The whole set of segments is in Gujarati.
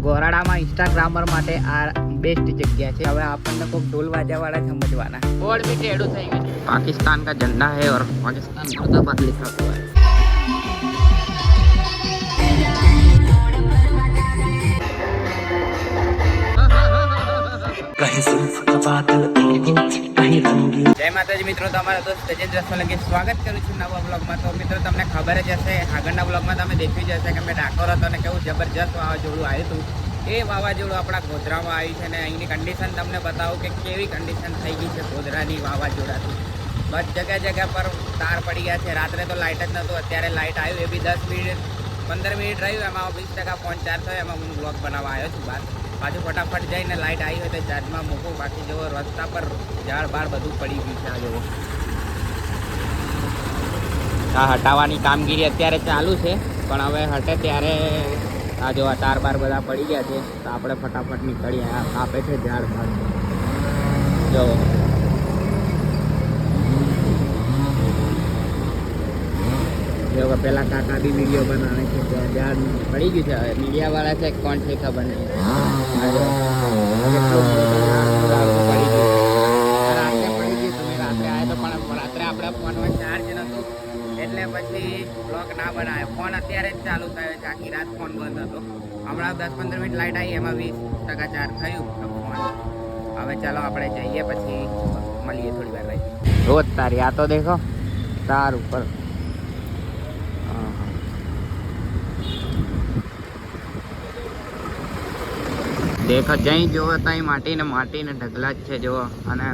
ગોરાડામાં ઇન્સ્ટાગ્રામર માટે આ બેસ્ટ જગ્યા છે। હવે આપણને કોઈ ઢોલ વાજાવાળા સમજવાના। બોર્ડ भी टेढ़ू થઈ ગયું છે। पाकिस्तान का झंडा है और पाकिस्तान मुर्दाबाद लिखा हुआ है। जय माताजी मित्रों, તમારા દોસ્ત તેજેન્દ્ર સોલંકી સ્વાગત કરું છું નવા વ્લોગમાં। તો મિત્રો તમને ખબર જ હશે, આગળના વ્લોગમાં તમે દેખ્યું જ હશે કે મેં ડાકોર હતો અને કેવું જબરજસ્ત વાવાઝોડું આવ્યું હતું। એ વાવાઝોડું આપણા ગોધરામાં આવ્યું છે અને અહીંની કન્ડિશન તમને બતાવું કે કેવી કન્ડિશન થઈ ગઈ છે ગોધરાની વાવાઝોડાથી। બસ જગ્યા જગ્યા પર તાર પડી ગયા છે। રાત્રે તો લાઇટ જ નહોતું, અત્યારે લાઇટ આવ્યું એ બી 10 મિનિટ 15 મિનિટ રહ્યું, એમાં 20% ફોન ચાર્જ થયો, એમાં હું વ્લોગ બનાવવા આવ્યો છું બહાર। પાછું ફટાફટ જઈને લાઇટ આવી હોય તો ચાર્જમાં મૂકું, બાકી જુઓ રસ્તા પર ઝાડ બાળ બધું પડી ગયું છે। આ જુઓ, આ હટાવવાની કામગીરી અત્યારે ચાલુ છે, પણ હવે હટે ત્યારે આ જો આ તાર બાર બધા પડી ગયા છે તો આપણે ફટાફટ નીકળીએ। આ કાપે છે ઝાડ બાળ, જો જો પેલા કાકા બી વિડીયો બનાવે છે, ત્યાં ઝાડ પડી ગયું છે। હવે મીડિયાવાળા છે કોણ છે ખબર નહીં। રાત્રે આવ્યો તો પણ રાત્રે આપણા ફોનમાં ચાર્જ નહોતું એટલે પછી બ્લોગ ના બનાવ્યો। ફોન અત્યારે જ ચાલુ થયો છે, આખી રાત ફોન બંધ હતો। હમણાં 10-15 મિનિટ લાઇટ આવી, એમાં 20% ચાર્જ થયું તો ફોન। હવે ચાલો આપણે જઈએ, પછી મળીએ થોડી વાર રહી। રોજ તારી આ તો દેખો તાર ઉપર દેખો જઈ જોવો ત્યાં માટીને ઢગલા જ છે જુઓ। અને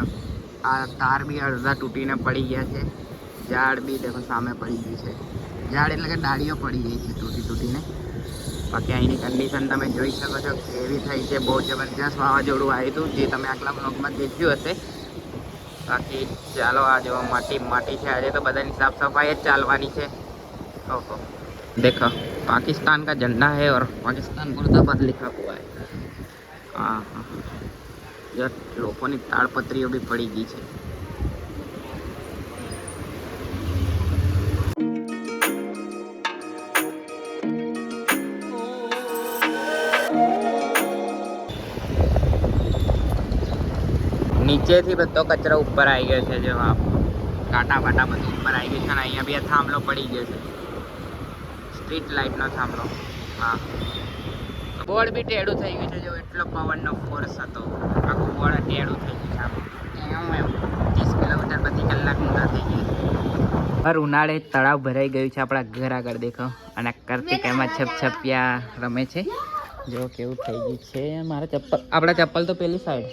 આ તાર બી અડધા તૂટીને પડી ગયા છે। ઝાડ બી દેખો સામે પડી ગયું છે, ઝાડ એટલે કે ડાળીઓ પડી ગઈ છે તૂટીને। બાકી અહીંની કન્ડિશન તમે જોઈ શકો છો કેવી થઈ છે। બહુ જબરજસ્ત વાવાઝોડું આવ્યું હતું, જે તમે આગલા બ્લોગમાં દેખ્યું હશે। બાકી ચાલો આ જો માટી છે, આજે તો બધાની સાફ સફાઈ જ ચાલવાની છે। ઓહો देखो पाकिस्तान का झंडा है और पाकिस्तान मुर्दाबाद लिखा हुआ है। हाँ हाँ, लोगों की ताड़पत्रीओ भी पड़ी गई है। नीचे थी बधो कचरो ऊपर आई गयो है, जो आप काटा बाटा बधु ऊपर आई गई है। अहींया बी थांभलो पड़ी गयो है, स्ट्रीट लाइट नो थांभलो। हाँ, बोर्ड भी टेढ़ू થઈ ગયું છે, જો એટલો પવનનો ફોર્સ હતો, આખું બોર્ડ ટેઢું થઈ ગયું છે। એમ 30 કિલોમીટર પ્રતિ કલાક ઊંધા થઈ ગયા છે। હર ઉનાળે તળાવ ભરાઈ ગયું છે આપણા ઘર આગળ દેખો, અને કાર્તિક એમાં છપછપિયા રમે છે। જો કેવું થઈ ગયું છે। મારા ચપ્પલ, આપણા ચપ્પલ તો પેલી સાઈડ,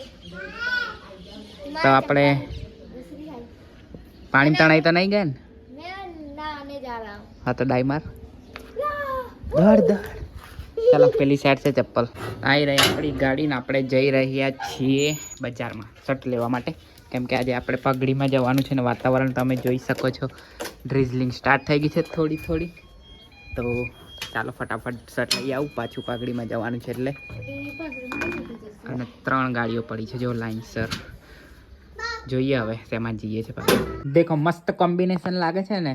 તો આપણે પાણી તણાઈ તો નહીં ગયા ને? હા તો ડાઈ માર, દોડ ચાલો પેલી સાઈડ છે ચપ્પલ। આવી રહી આપણી ગાડી ને આપણે જઈ રહ્યા છીએ બજારમાં શર્ટ લેવા માટે, કેમ કે આજે આપણે પગડીમાં જવાનું છે ને વાતાવરણ તમે જોઈ શકો છો, ડ્રિઝલિંગ સ્ટાર્ટ થઈ ગઈ છે થોડી થોડી। તો ચાલો ફટાફટ શર્ટ લઈ આવું, પાછું પગડીમાં જવાનું છે એટલે। અને 3 ગાડીઓ પડી છે જો લાઈનસર, જોઈએ હવે શેમાં જઈએ છે પાછું। દેખો મસ્ત કોમ્બિનેશન લાગે છે ને,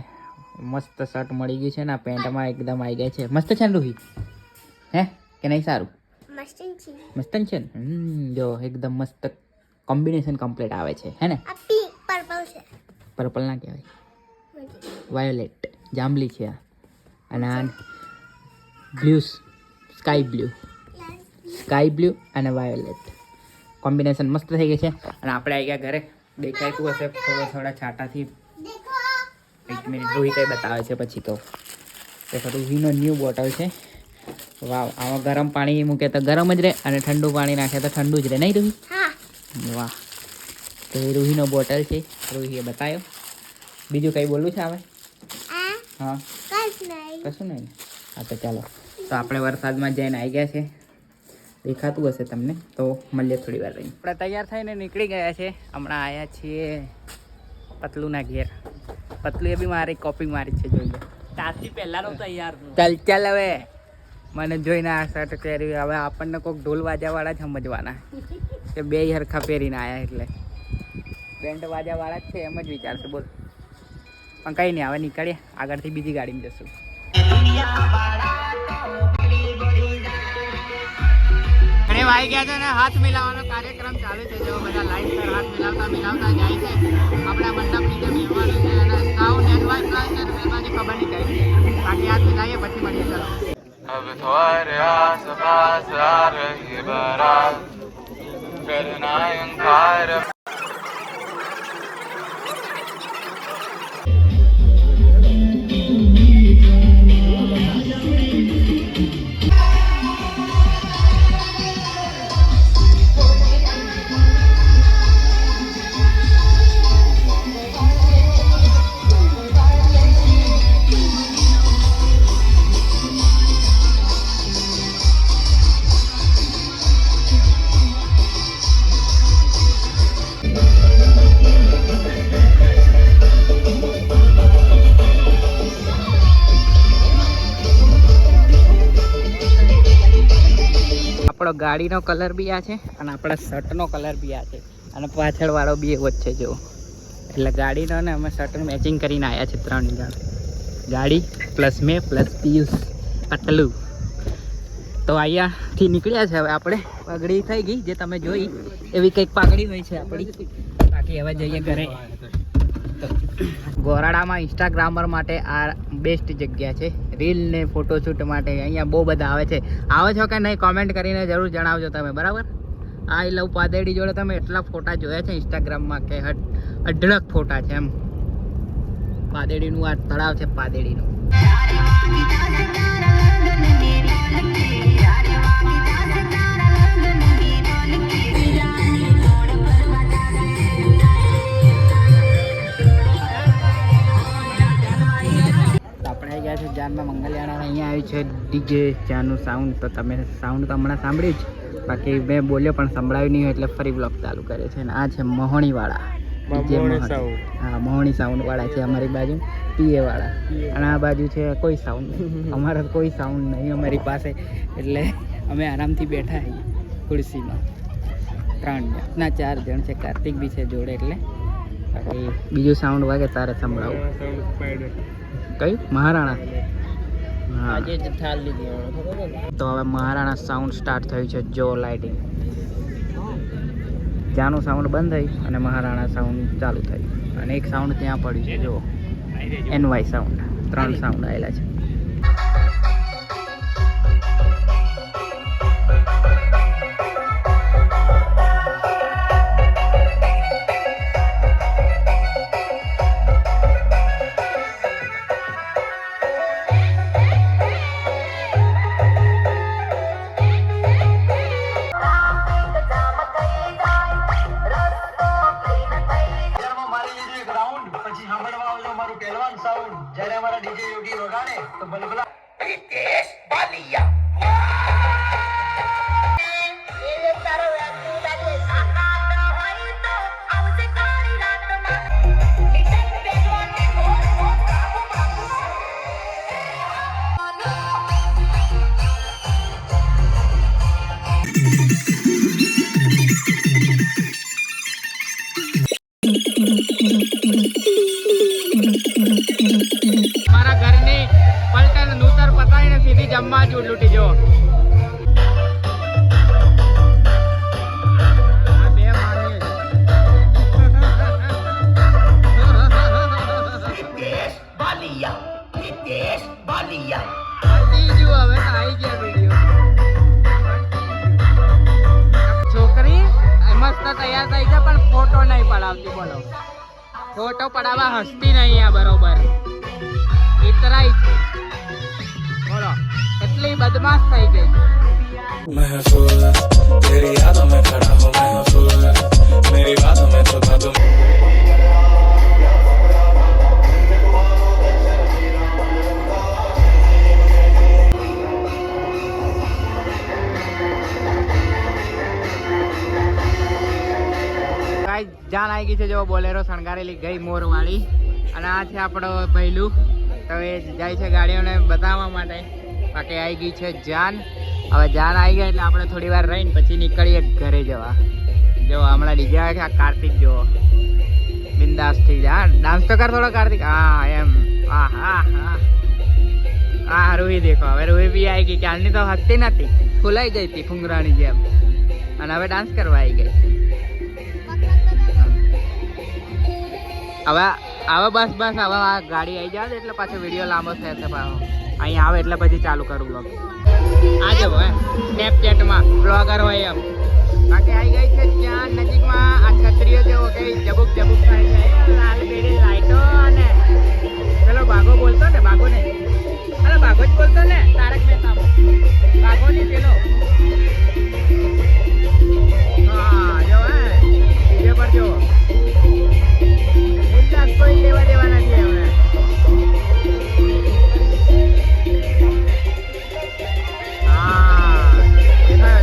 મસ્ત શર્ટ મળી ગયું છે ને, પેન્ટમાં એકદમ આવી ગઈ છે। મસ્ત છે ને રૂહી, હે કે નહીં? સારું મસ્ત છે ને? જો એકદમ મસ્ત કોમ્બિનેશન કમ્પ્લીટ આવે છે, હે ને? પર્પલ ના કહેવાય, વાયોલેટ જાંબલી છે આ, અને આ બ્લુ સ્કાય બ્લુ અને વાયોલેટ કોમ્બિનેશન મસ્ત થઈ ગઈ છે। અને આપણે આવી ગયા ઘરે, દેખાતું હશે થોડા છાંટાથી। 1 મિનિટ રૂહી કંઈ બતાવે છે પછી તો દેખો, રૂહીનો ન્યૂ બોટલ છે। વાહ, આમાં ગરમ પાણી મૂકે તો ગરમ જ રહે, અને ઠંડુ પાણી નાખે તો ઠંડુ જ રહે, નહીં રૂહી? વાહ, તો એ રૂહીનો બોટલ છે, રૂહીએ બતાવ્યો। બીજું કંઈ બોલવું છે આવે? હા કશું નહીં? હા તો ચાલો, તો આપણે વરસાદમાં જઈને આવી ગયા છે, દેખાતું હશે તમને, તો મળીએ થોડી વાર રહી। આપણે તૈયાર થઈને નીકળી ગયા છે, હમણાં આવ્યા છીએ પતલુના ઘેર। પતલુએ બી મારી કોપી મારી છે, જોઈ લો। ત્યાંથી પહેલાનો તૈયાર, ચાલ હવે મને જોઈને આ શર્ટ પહેરી। હવે આપણને કોઈક ઢોલ વાજાવાળા જ સમજવાના કે બે હરખા પહેરીને આવ્યા, એટલે બેન્ડ વાજાવાળા જ છે એમ જ વિચારશે, બોલ। પણ કંઈ નહીં, હવે નીકળીએ, આગળથી બીજી ગાડીમાં જશું। એ ભાઈ ગયા છે ને હાથ મિલાવવાનો કાર્યક્રમ ચાલુ છે. જો બધા લાઈન પર હાથ મિલાવતા જાય છે. આપણા મંડપ નીચે બેસવાનું છે અને સાઉન્ડ એડવાન્સ લાગે છે બે બાજુ ખબર નહીં કઈ. બાકી હાથ મિલાવીએ પછી મળીએ. ચલો. अब तुम्हारे आस पास आ रही बारात करना अंकार. આપણો ગાડીનો કલર બી આ છે અને આપણા શર્ટનો કલર બી આ છે અને પાછળવાળો બી એવો જ છે. જો એટલે ગાડીનો ને અમે શર્ટનું મેચિંગ કરીને આવ્યા છે 3 જણ. ગાડી પ્લસ મેં પ્લસ પિયુષ આટલું. તો અહીંયાથી નીકળ્યા છે હવે આપણે. પાઘડી થઈ ગઈ જે તમે જોઈ એવી કંઈક પાઘડી હોય છે આપણી. બાકી હવે જઈએ ઘરે. ગોરાડામાં ઇન્સ્ટાગ્રામર માટે આ બેસ્ટ જગ્યા છે. રીલ ને ફોટોશૂટ માટે અહીંયા બહુ બધા આવે છે. આવે છો કે નહીં કોમેન્ટ કરીને જરૂર જણાવજો તમે, બરાબર. આઈ લવ પાદેડી જોડે તમે એટલા ફોટા જોયા છે ઇન્સ્ટાગ્રામમાં કે અઢળક ફોટા છે એમ. પાદેડીનું આ તળાવ છે પાદેડીનું. ગયા છે જાનમાં મંગલિયાણા. અહીંયા આવ્યું છે ડીજે જ્યાંનું સાઉન્ડ. તો તમે સાઉન્ડ તો હમણાં સાંભળ્યું જ, બાકી મેં બોલ્યો પણ સંભળાવ્યું નહીં હોય એટલે ફરી બ્લોગ ચાલુ કરે છે. અને આ છે મહોણીવાળા. હા, મહોણી સાઉન્ડવાળા છે અમારી બાજુ, પીએવાળા. અને આ બાજુ છે કોઈ સાઉન્ડ. અમારા કોઈ સાઉન્ડ નહીં અમારી પાસે, એટલે અમે આરામથી બેઠા ખુરશીમાં. 3 જણ ના 4 જણ છે. કાર્તિક બી છે જોડે. એટલે બાકી બીજું સાઉન્ડ વાગે તારે સંભળાવું. કયું? મહારાણા. હા, તો હવે મહારાણા સાઉન્ડ સ્ટાર્ટ થયું છે. જો લાઇટિંગ, ત્યાંનું સાઉન્ડ બંધ થયું અને મહારાણા સાઉન્ડ ચાલુ થયું. અને એક સાઉન્ડ ત્યાં પડ્યું છે. જો એનવાય સાઉન્ડ. 3 સાઉન્ડ આવેલા છે. મારા ઘરની પલટન નૂતર પતાવીને સીધી જમવા જ લૂટી જો. છોકરી મસ્ત તૈયાર થઈ છે પણ ફોટો નહીં પડાવતી. બોલો, ફોટો પડાવવા હસતી નહીં. આ બરોબર ઇતરાઈ છે. બોલો, એટલી બદમાશ થઈ ગઈ. महफूज तेरी यादों में खड़ा हूँ महफूज मेरी बातों में छुपा तुम જાન આવી ગઈ છે. જો બોલેરો શણગારેલી ગઈ મોરવાળી. અને આ છે આપણો ભૈલું. તો એ જાય છે ગાડીઓને બતાવવા માટે. બાકી આવી ગઈ છે જાન. હવે જાન આવી ગયા એટલે આપણે થોડી વાર રહીને પછી નીકળીએ ઘરે જવા. જો હમણાં ડીજે આવે છે. આ કાર્તિક જો બિંદાસ થઈ જાય. ડાન્સ તો કર થોડો કાર્તિક. હા એમ. હા હા હા હા રૂહી દેખો. હવે રૂહી બી આવી ગઈ. ક્યારની તો હસતી નથી, ફૂલાઈ ગઈ હતી ફુંગરાની જેમ. અને હવે ડાન્સ કરવા આવી ગઈ. હવે બસ હવે આ ગાડી આવી જાય એટલે પાછો વિડીયો લાંબો થશે પાછો. અહીંયા આવે એટલે પછી ચાલુ કરું બ્લોગ. આ જવો સ્નેપચેટમાં બ્લોગર હોય એમ. બાકી આવી ગઈ છે ત્યાં નજીકમાં આ છત્રીઓ જેવો કે જબુક થાય છે. લાલ પીળી લાઈટો અને પેલો બાઘો બોલતો ને, બાઘો નહીં, અરે બાઘો જ બોલતો ને તારક મહેતામાં. બાઘો નહીં પેલો. હા જો ડીજે પર જો એટલા કોઈ લેવા દેવા નથી હવે. હા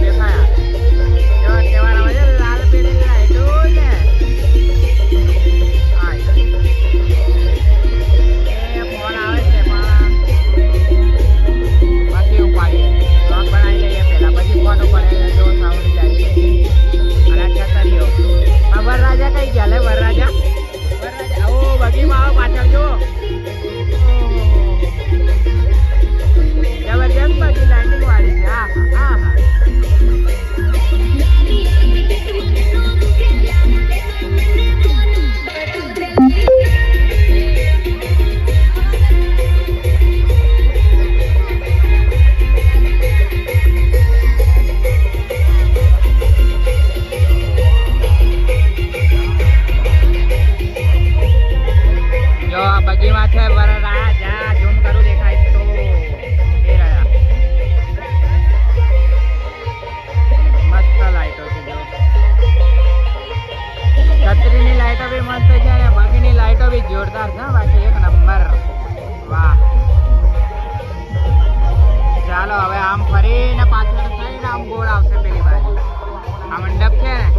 દેખાયા જો તહેવાર આવે છે. લાલ પીળી લાઈટો ને ફોન આવે છે પણ પછી ઉપાડીએ. બ્લોગ બનાવી લઈએ પહેલા, પછી ફોન ઉપાડે જો સાઉન્ડ જાય છે. અને છતરીઓ વરરાજા કઈ ગયા લે? વરરાજા ઓ બગીમાં આવો પાછળ જો. જબરજસ્ત બગી લેન્ડિંગ વાળી છે. હા હા હા. જો બગીમાં છે વરરાજા. ઝૂમ કરું દેખાય તો એ રહ્યા. મસ્ત લાઈટો છે જો. છત્રીની લાઈટો બી મસ્ત છે અને બગીની લાઈટો બી જોરદાર છે. બાકી એક નંબર. વાહ. ચાલો હવે આમ ફરીને પાછળ થઈને આમ ગોળ આવશે પેલી બાજુ. આ મંડપ છે ને